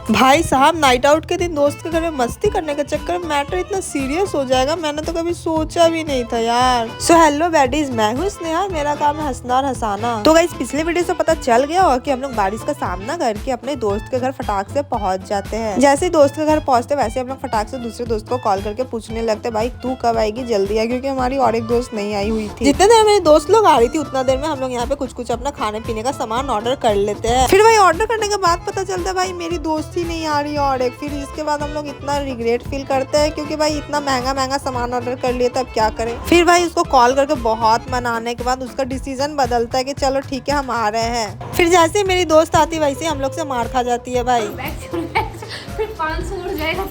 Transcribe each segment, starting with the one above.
भाई साहब night out के दिन दोस्त के घर में मस्ती करने के चक्कर में मैटर इतना सीरियस हो जाएगा, मैंने तो कभी सोचा भी नहीं था यार। सो हेलो बैडीज, मैं हूँ स्नेहा, मेरा काम है हंसना और हंसाना। तो गाइस पिछले वीडियो से पता चल गया होगा कि हम लोग बारिश का सामना करके अपने दोस्त के घर फटाक से पहुंच जाते हैं। जैसे ही दोस्त के घर पहुंचते वैसे हम लोग फटाक से दूसरे दोस्त को कॉल करके पूछने लगते भाई तू कब आएगी, जल्दी आ, क्योंकि हमारी और एक दोस्त नहीं आई हुई थी। जितने देर मेरे दोस्त लोग आ रही थी उतना देर में हम लोग यहाँ पे कुछ अपना खाने पीने का सामान ऑर्डर कर लेते हैं। फिर भाई ऑर्डर करने के बाद पता चलता है भाई मेरी दोस्त ही नहीं आ रही और एक, फिर इसके बाद हम लोग इतना रिग्रेट फील करते हैं क्योंकि भाई इतना महंगा सामान ऑर्डर कर लिया, तब क्या करें। फिर भाई उसको कॉल करके बहुत मनाने के बाद उसका डिसीजन बदलता है कि चलो ठीक है हम आ रहे हैं। फिर जैसे मेरी दोस्त आती वैसे हम लोग से मार खा जाती है भाई। फिर 500 उड़ जाएगा।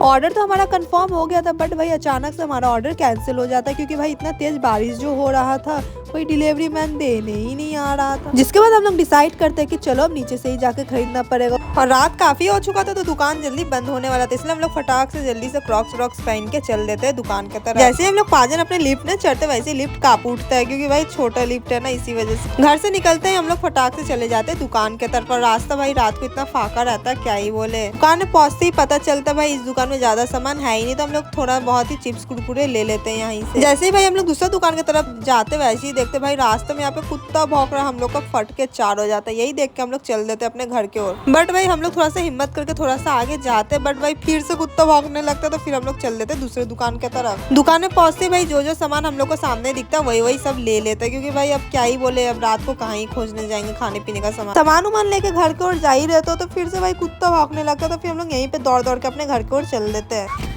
ऑर्डर तो हमारा कंफर्म हो गया था बट भाई अचानक से हमारा ऑर्डर कैंसिल हो जाता है क्योंकि भाई इतना तेज बारिश जो हो रहा था कोई डिलीवरी मैन देने ही नहीं आ रहा था। जिसके बाद हम लोग डिसाइड करते हैं कि चलो अब नीचे से ही जाके खरीदना पड़ेगा। और रात काफी हो चुका था तो दुकान जल्दी बंद होने वाला था, इसलिए हम लोग फटाक से जल्दी से क्रॉक्स पहन के चल देते हैं दुकान की तरफ। जैसे हम लोग पाजन अपने लिफ्ट में चढ़ते वैसे लिफ्ट कांप उठता है क्योंकि भाई छोटा लिफ्ट है ना, इसी वजह से। घर से निकलते हैं हम लोग फटाक से चले जाते हैं दुकान की तरफ। और रास्ता भाई रात को इतना फाका रहता है क्या ही बोले। दुकान में पहुंचते ही पता चलता है भाई इस दुकान में ज्यादा सामान है ही नहीं, तो हम लोग थोड़ा बहुत ही चिप्स कुरकुरे ले लेते हैं यहीं से। जैसे ही भाई हम लोग दूसरा दुकान की तरफ जाते वैसे ही देखते भाई रास्ते में यहाँ पे कुत्ता भौंक रहा, हम लोग का फट के चार हो जाता है। यही देख के हम लोग चल देते अपने घर की ओर। बट भाई हम लोग थोड़ा सा हिम्मत करके थोड़ा सा आगे जाते बट भाई फिर से कुत्ता भौंकने लगता, तो फिर हम लोग चल देते दूसरे दुकान की तरफ। दुकान में पहुंचते भाई जो सामान हम लोग को सामने दिखता वही सब ले लेते हैं क्योंकि भाई अब क्या ही बोले, अब रात को कहाँ ही खोजने जाएंगे खाने पीने का सामान उमान लेके घर की ओर जा ही रहते हो तो फिर से भाई कुत्ता भौंकने लगता, तो फिर हम लोग यहीं पे दौड़ के अपने घर की ओर चल देते हैं।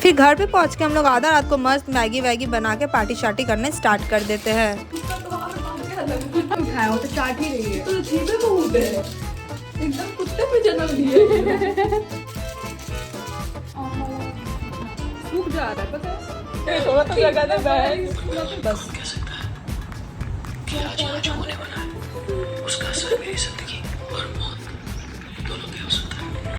फिर घर पे पहुंच के हम लोग आधा रात को मस्त मैगी वैगी बना के पार्टी शार्टी करने स्टार्ट कर देते हैं। वो तो चाट ही रही है, तो जीवे बहुत है, एकदम कुत्ते पे जन्म लिए। सूख जा रहा है पता है, थोड़ा तो लगा दे बस।